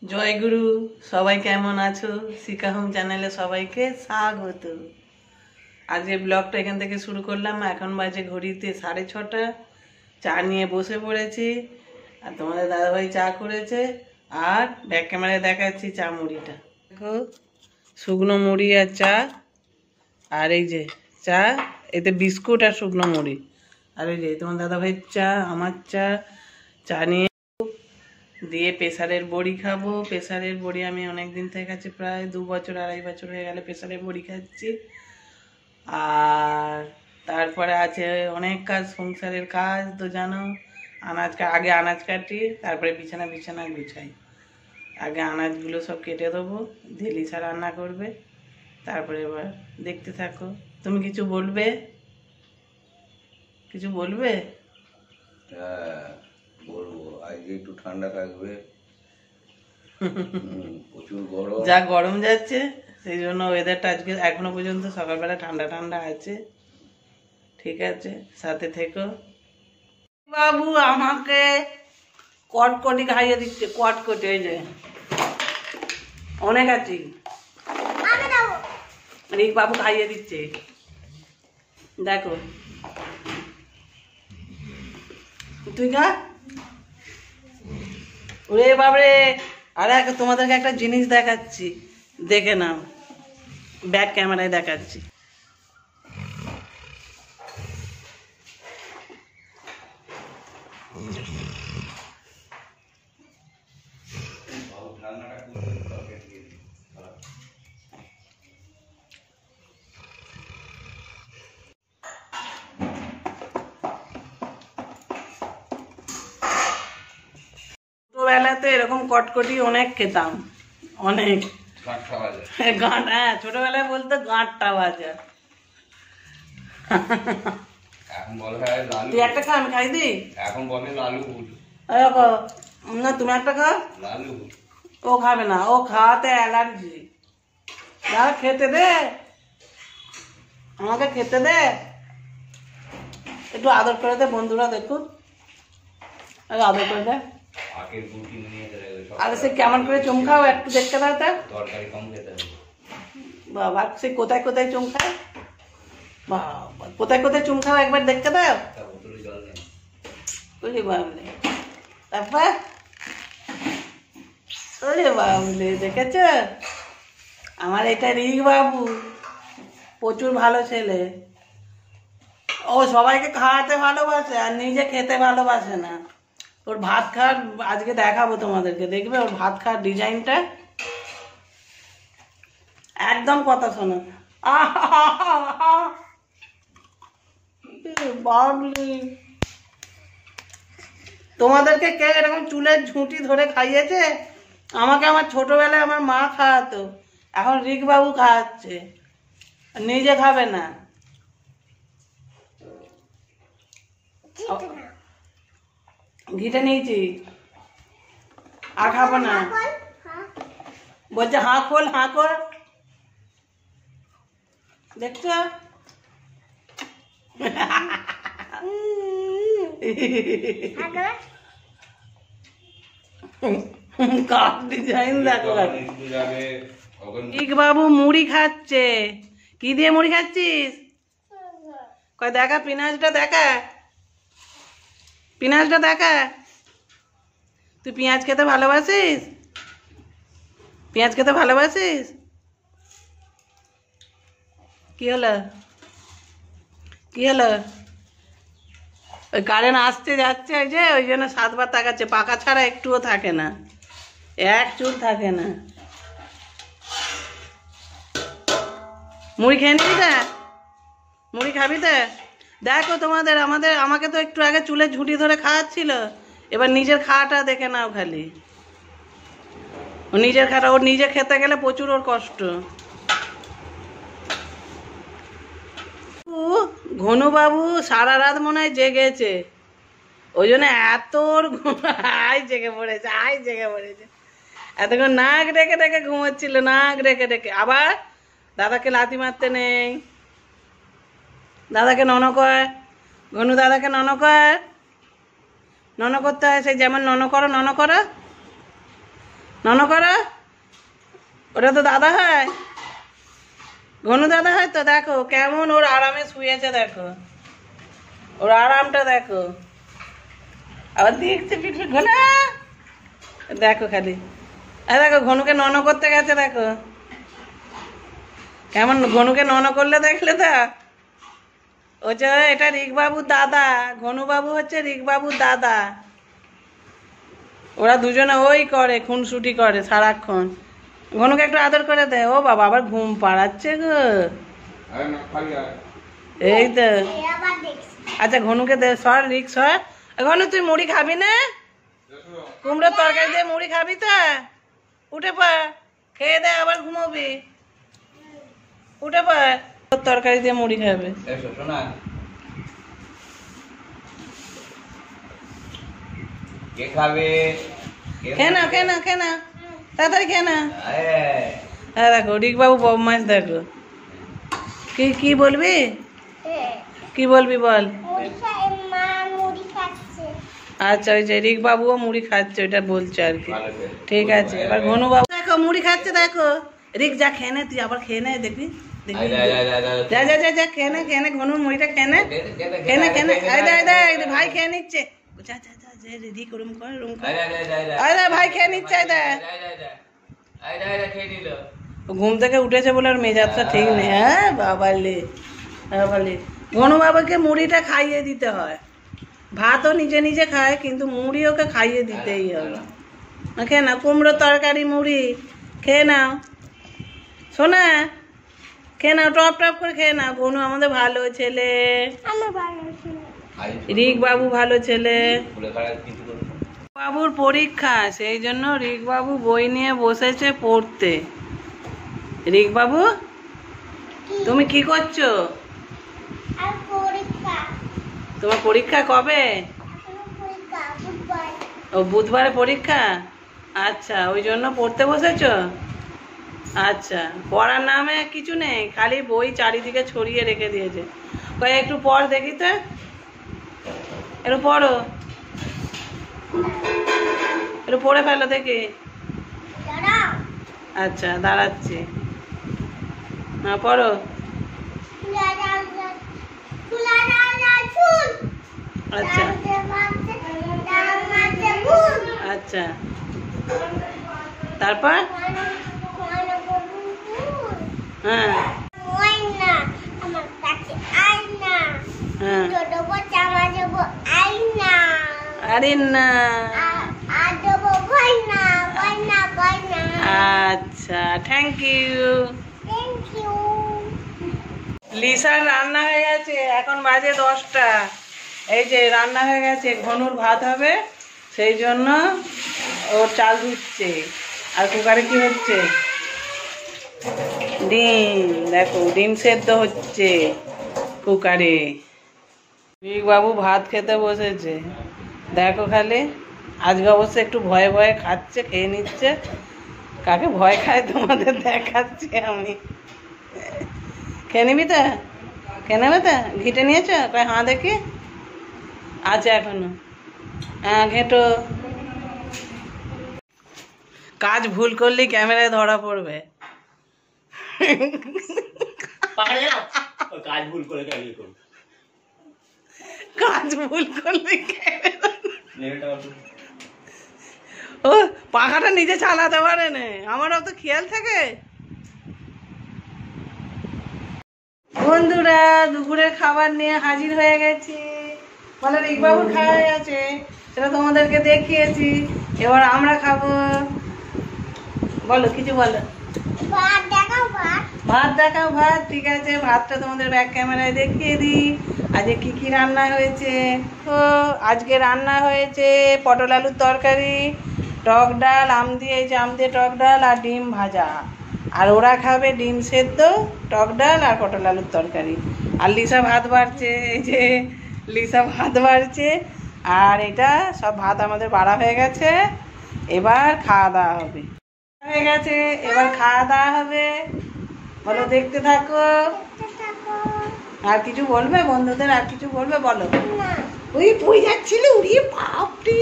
জয় গুরু। সবাই কেমন আছো? শিখা হোম চ্যানেলে সবাইকে স্বাগত। আজকে ব্লগটা এখান থেকে শুরু করলাম। এখন বাজে ঘড়িতে 6:30। চা নিয়ে বসে পড়েছি, আর তোমাদের দাদাভাই চা করেছে। আর ব্যাক ক্যামেরায় দেখাচ্ছি চা মুড়িটা দেখো, শুকনো মুড়ি আর চা। আর এই যে চা, এতে বিস্কুট আর শুকনো মুড়ি। আর এই যে তোমার দাদাভাইয়ের চা, আমার চা। চা নিয়ে দিয়ে প্রেসারের বড়ি খাবো। প্রেসারের বড়ি আমি অনেক দিন থেকে খাচ্ছি, প্রায় 2 বছর 2.5 বছর হয়ে গেলে প্রেসারের বড়ি খাচ্ছি। আর তারপরে আছে অনেক কাজ, সংসারের কাজ তো জানো। আগে আনাজ কাটি, তারপরে বিছানা গুছাই। আগে আনাজগুলো সব কেটে দেবো, ধেলিসা রান্না করবে। তারপরে এবার দেখতে থাকো। তুমি কিছু বলবে? বলবো আজকে একটু ঠান্ডা থাকবে। প্রচুর গরম, যা গরম যাচ্ছে, সেই জন্য ওয়েদারটা আজকে এখনো পর্যন্ত সকালবেলা ঠান্ডা ঠান্ডা আছে। ঠিক আছে, সাথে থেকো। বাবু আমাকে কটকটি খাইয়ে দিচ্ছে, কটকটি। এই যে অনেক আছি, রিক বাবু খাইয়ে দিচ্ছে, দেখো। তুই খা। ওরে বাবরে, আরে তোমাদেরকে একটা জিনিস দেখাচ্ছি, দেখে নাও। ব্যাক ক্যামেরায় দেখাচ্ছি। ছোটবেলাতে এরকম কটকটি অনেক খেতাম, অনেক। গাঁট, হ্যাঁ, ছোটবেলায় বলতো গাঁটটা ভাজা। তুই একটা খা, আমি খাই দি। এখন বলে লালু না, তুমি একটা খা। লালু ও খাবে না, ও খাওয়াতে অ্যালার্জি। দাঁড়া, খেতে দে, আমাকে খেতে দে। একটু আদর করে দে, বন্ধুরা দেখুন, আদর করে দে। আরে সে কেমন করে চুম খাও, একটু দেখতে দাও তা। তরকারি কম খেতে হবে বাবা, সে কোথায় কোথায় চুম খায়, বাবা কোথায় কোথায় চুম খাও, একবার দেখতে দাও। ওরে বাবলে, তারপর ওরে বাবলে, দেখেছ? আমার এটা রিক বাবু, প্রচুর ভালো ছেলে। ও সবাইকে খাওয়াতে ভালোবাসে আর নিজে খেতে ভালোবাসে না। ওর ভাত খাওয়ার আজকে দেখাবো তোমাদেরকে, দেখবে ওর ভাত খাওয়ার ডিজাইনটা। একদম কথা শোনো। বাবলি, তোমাদেরকে কে এরকম চুলের ঝুঁটি ধরে খাইয়েছে? আমাকে আমার ছোটবেলায় আমার মা খাওয়াতো, এখন রিক বাবু খাওয়াচ্ছে, নিজে খাবে না। ঘিটে নিয়েছি, আর খাবো না। বলছে হাঁ খোল, হাঁ কর, দেখছো? ডিজাইন দেখো। রিক বাবু মুড়ি খাচ্ছে। কি দিয়ে মুড়ি খাচ্ছিস? কয় দেখা, পিঁয়াজটা দেখা, পিঁয়াজটা দেখা। তুই পেঁয়াজ খেতে ভালোবাসিস? পেঁয়াজ খেতে ভালোবাসিস? কি হলো, কি হলো? ওই কারেন্ট আসতে যাচ্ছে, ওই যে ওই জন্য 7বার তাকাচ্ছে। পাকা ছাড়া একটুও থাকে না, এক চুল থাকে না। মুড়ি খেয়ে নিবি তা? মুড়ি খাবি তা? দেখো আমাকে তো একটু আগে চুলে ঝুঁটি ধরে খাওয়াচ্ছিল, এবার নিজের খাওয়াটা দেখে নাও খালি। ও নিজের খাওয়াটা, ওর নিজে খেতে গেলে প্রচুর ওর কষ্ট। ঘনুবাবু সারা রাত মনে হয় জেগেছে, ওই জন্য এত আই জেগে পড়েছে। এতক্ষণ নাক ডেকে ডেকে ঘুমোচ্ছিল, নাক ডেকে ডেকে। আবার দাদাকে লাথি মারতে নেই, দাদাকে নন কয়, ঘনু দাদাকে নন কয়, নন করতে হয়। সেই যেমন নন করো, নন করো। ওটা তো দাদা হয়, ঘনু দাদা হয় তো। দেখো কেমন ওর আরামে শুয়েছে, দেখো ওর আরামটা দেখো। আবার দেখছে পিঠ ঘোলা, দেখো খালি। দেখো ঘনুকে নন করতে গেছে, দেখো কেমন ঘনুকে নন করলে দেখলে তা। ও যে এটা রিকবাবুর দাদা, ঘনুবাবু হচ্ছে রিকবাবুর দাদা। ওরা দুজনে ওই করে, খুনসুটি করে সারাক্ষণ। ঘনুকে একটু আদর করে দে। ও বাবা আবার ঘুম পাড়াচ্ছে গো। এই তো। আচ্ছা ঘনুকে দে, সর রিক সর। ঘনু তুই মুড়ি খাবি না? কুমড়োর তরকারি দিয়ে মুড়ি খাবি তো? উঠে পড়, খেয়ে দে আবার ঘুমোবি। উঠে পড়, তরকারি দিয়ে মুড়ি খাবে। কে খাবে? খেয়ে না খেয়ে না খেয়ে না, তাড়াতাড়ি খেয়ে না। হ্যাঁ দেখো রিকবাবু বদমাইশ, দেখো। কি কি বলবি? কি বলবি বল। আচ্ছা ওই যে রিকবাবুও মুড়ি খাচ্ছে, ওইটা বলছে আর কি। ঠিক আছে, এবার ঘনুবাবু দেখো মুড়ি খাচ্ছে, দেখো। রিক যা খেয়ে নে, তুই আবার খেয়ে নে, দেখবি দেখবি। যা যা যা যা খেয়ে নে, খেয়ে নে, ঘনুর মুড়িটা খেয়ে নে, খেয়ে নে, খেয়ে নে। ভাই খেয়ে নিচ্ছে। যা যা যা যা, রিক রুম কর, রুম কর। ভাই খেয়ে নিচ্ছে। ঘুম থেকে উঠেছে বলে আর মেজাজটা ঠিক নেই। হ্যাঁ বাবালে, বাবালে। ঘনু বাবাকে মুড়িটা খাইয়ে দিতে হয়। ভাতও নিজে নিজে খায়, কিন্তু মুড়ি ওকে খাইয়ে দিতেই হবে। খেয়ে নাও কুমড়োর তরকারি মুড়ি, খেয়ে নাও শোনা, খেয়ে নাও, টপ টপ করে খেয়ে নাও। ঘনু আমাদের ভালো ছেলে, রিক বাবু ভালো ছেলে। বাবুর পরীক্ষা, সেই জন্য রিক বাবু বই নিয়ে বসেছে পড়তে। রিক বাবু তুমি কি করছো? তোমার পরীক্ষা কবে? ও বুধবারে পরীক্ষা। আচ্ছা ওই জন্য পড়তে বসেছো। আচ্ছা পড়ার নামে কিছু নেই, খালি বই চারিদিকে ছড়িয়ে রেখে দিয়েছে। কয় একটু পড় দেখি তো, একটু পড়ো, একটু পড়ে ফেলো দেখি। আচ্ছা দাঁড়াচ্ছি, হ্যাঁ পড়ো। আচ্ছা আচ্ছা তারপর হ্যাঁ আরে না। আচ্ছা থ্যাংক ইউ। লিসার রান্না হয়ে গেছে, এখন বাজে 10টা। এই যে রান্না হয়ে গেছে, ঘনুর ভাত হবে, সেই জন্য ও চাল ধুচ্ছে। আর কুকারে কি হচ্ছে? ডিম, দেখো ডিম সেদ্ধ হচ্ছে কুকারে। রিক বাবু ভাত খেতে বসেছে, দেখো খালি। আজকে অবশ্য একটু ভয়ে ভয়ে খাচ্ছে, খেয়ে নিচ্ছে। কাকে ভয় খায় তোমাদের দেখাচ্ছি আমি। খেয়ে নিবি তো? খেয়ে নেবে তো? ঘিটে নিয়েছ? কয় হ্যাঁ দেখি। আছে এখনো, হ্যাঁ ঘেঁটো। কাজ ভুল করলে ক্যামেরায় ধরা পড়বে। কাজ ভুল করে কাজ ভুল করলে ও পাখাটা নিজে চালাতে পারে না, আমারও তো খেয়াল থাকে। বন্ধুরা দুপুরের খাবার নিয়ে হাজির হয়ে গেছি। বলে রিকবাবুর খাওয়া হয়ে গেছে, সেটা তোমাদেরকে দেখিয়েছি। এবার আমরা খাবো। বলো কিছু বলো। ভাত দেখাও, ভাত। ঠিক আছে, ভাতটা তোমাদের ব্যাক ক্যামেরায় দেখিয়ে দিই। আজকে কি কি রান্না হয়েছে। তো আজকে রান্না হয়েছে পটল আলুর তরকারি, টক ডাল, আম দিয়ে, এই যে আম দিয়ে টক ডাল, আর ডিম ভাজা। আর ওরা খাবে ডিম সেদ্ধ, টক ডাল আর পটল আলুর তরকারি। আর লিসা ভাত বাড়ছে, এই যে লিসা ভাত বাড়ছে। আর এটা সব ভাত আমাদের বাড়া হয়ে গেছে, এবার খাওয়া দাওয়া হবে। হয়ে গেছে, এবার খাওয়া দাওয়া হবে। বলো দেখতে থাকো। আর কিছু বলবে বন্ধুদের? আর কিছু বলবে বলো। ওই পুই যাচ্ছিল, উড়িয়ে বাপরে।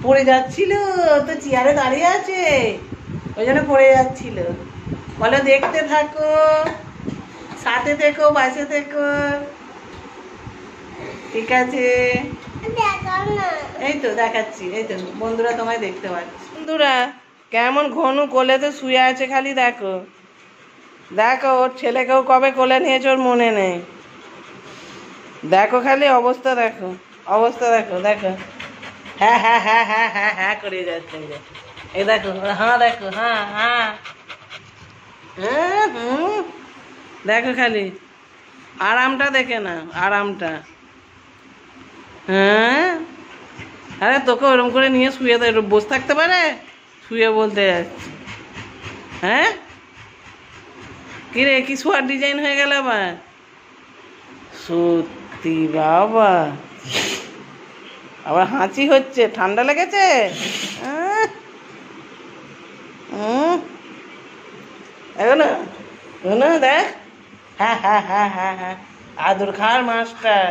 পড়ে যাচ্ছিল, তো চেয়ারে দাঁড়িয়ে আছে ওই জন্য পড়ে যাচ্ছিল। বলো দেখতে থাকো, সাথে থেকো, পাশে থেকো, ঠিক আছে? এই তো দেখাচ্ছি, এই তো বন্ধুরা তোমায় দেখতে পাচ্ছি। বন্ধুরা কেমন ঘনু কোলেতে শুয়ে আছে, খালি দেখো দেখো। ওর ছেলেকেও কবে কোলে নিয়েছে ওর মনে নেই। দেখো খালি অবস্থা, দেখো অবস্থা, দেখো দেখো। হ্যাঁ হ্যাঁ হ্যাঁ হ্যাঁ হ্যাঁ হ্যাঁ করে যাচ্ছে। এই দেখো, হ্যাঁ দেখো, হ্যাঁ হ্যাঁ হ্যাঁ হুম, দেখো খালি আরামটা দেখে না, আরামটা। হ্যাঁ, আরে তোকে ওরম করে নিয়ে শুয়ে বসে থাকতে পারে? শুয়ে বলতে যাচ্ছি। হ্যাঁ কিরে, কি শোয়ার ডিজাইন হয়ে গেল আবার? সত্যি বাবা, আবার হাঁচি হচ্ছে, ঠান্ডা লেগেছে? এখনো ঘনু দেখ, হ্যাঁ হ্যাঁ হ্যাঁ হ্যাঁ হ্যাঁ, আদর খাওয়ার মাস্টার।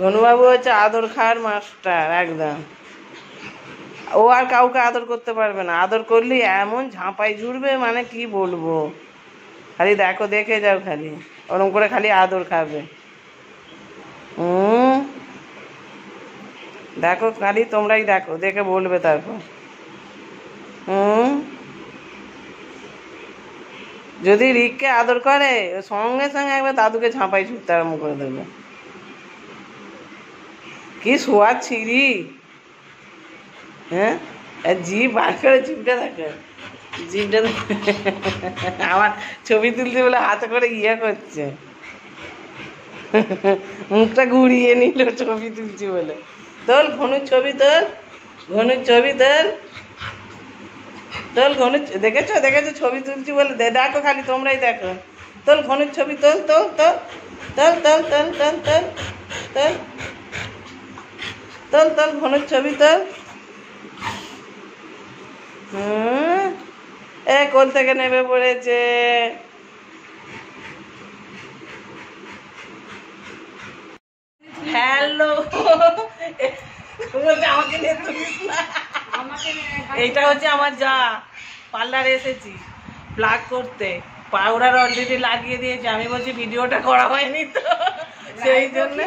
ঘনুবাবু হচ্ছে আদর খাওয়ার মাস্টার একদম। ও আর কাউকে আদর করতে পারবে না, আদর করলে এমন ঝাঁপাই ঝুড়বে, মানে কি বলবো। খালি দেখো, দেখে যাও খালি, ওরম করে খালি আদর খাবে। দেখো খালি, তোমরাই দেখো, দেখে বলবে তারপর। যদি রিককে আদর করে, সঙ্গে সঙ্গে একবার দাদুকে ঝাঁপাই ছুটতে আরম্ভ করে দেবে। কি শোয়ার ছিঁড়ি, হ্যাঁ জিভ বার করে, জিভটা দেখো, জিভটা আমার ছবি তুলতে বলে হাতে করে ইয়ে করছে, মুখটা ঘুরিয়ে নিল ছবি তুলছি বলে। তোল ঘনুর ছবি, তোল ঘনুর ছবি, তোল তোল ঘনুর, দেখেছো দেখেছো ছবি তুলছি বলে। দেখো খালি, তোমরাই দেখো। তোল ঘনুর ছবি, তোল তোল তোল তোল তোল তোল তোল তোল তোল তোল তোল ঘনুর ছবি, তোল। এ কোল থেকে নেমে পড়েছে। হ্যালো, আমাকে নিয়ে তুলিস না। এইটা হচ্ছে আমার যা, পার্লারে এসেছি প্লাগ করতে, পাউডার অলরেডি লাগিয়ে দিয়েছে। আমি বলছি ভিডিওটা করা হয়নি তো, সেই জন্য।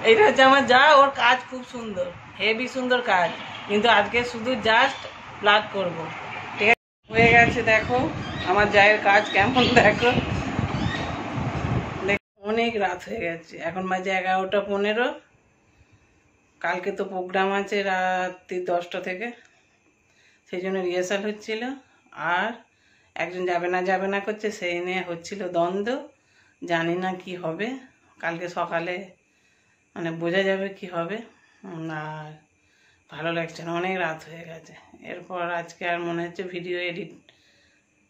এইটা হচ্ছে আমার যা, ওর কাজ খুব সুন্দর, হেভি সুন্দর কাজ, কিন্তু আজকে শুধু জাস্ট প্লাগ করব। ঠিক আছে, হয়ে গেছে। দেখো আমার জায়ের কাজ কেমন, দেখো। অনেক রাত হয়ে গেছে, এখন বাজে 11:15। কালকে তো প্রোগ্রাম আছে রাত্রি 10টা থেকে, সেই জন্য রিহার্সাল হচ্ছিল। আর একজন যাবে না করছে, সেই নিয়ে হচ্ছিল দ্বন্দ্ব। জানি না কি হবে, কালকে সকালে মানে বোঝা যাবে কি হবে। আর ভালো লাগছে না, অনেক রাত হয়ে গেছে। এরপর আজকে আর মনে হচ্ছে ভিডিও এডিট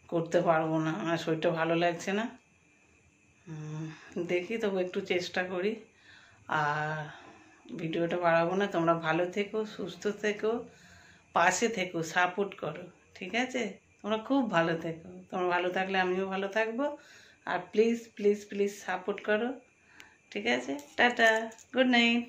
করতে পারবো না, আমার শরীরটা ভালো লাগছে না। দেখি, তবু একটু চেষ্টা করি। আর ভিডিওটা বাড়াবো না। তোমরা ভালো থেকো, সুস্থ থেকো, পাশে থেকো, সাপোর্ট করো, ঠিক আছে? তোমরা খুব ভালো থেকো, তোমরা ভালো থাকলে আমিও ভালো থাকবো। আর প্লিজ প্লিজ প্লিজ সাপোর্ট করো, ঠিক আছে? Tata, good night.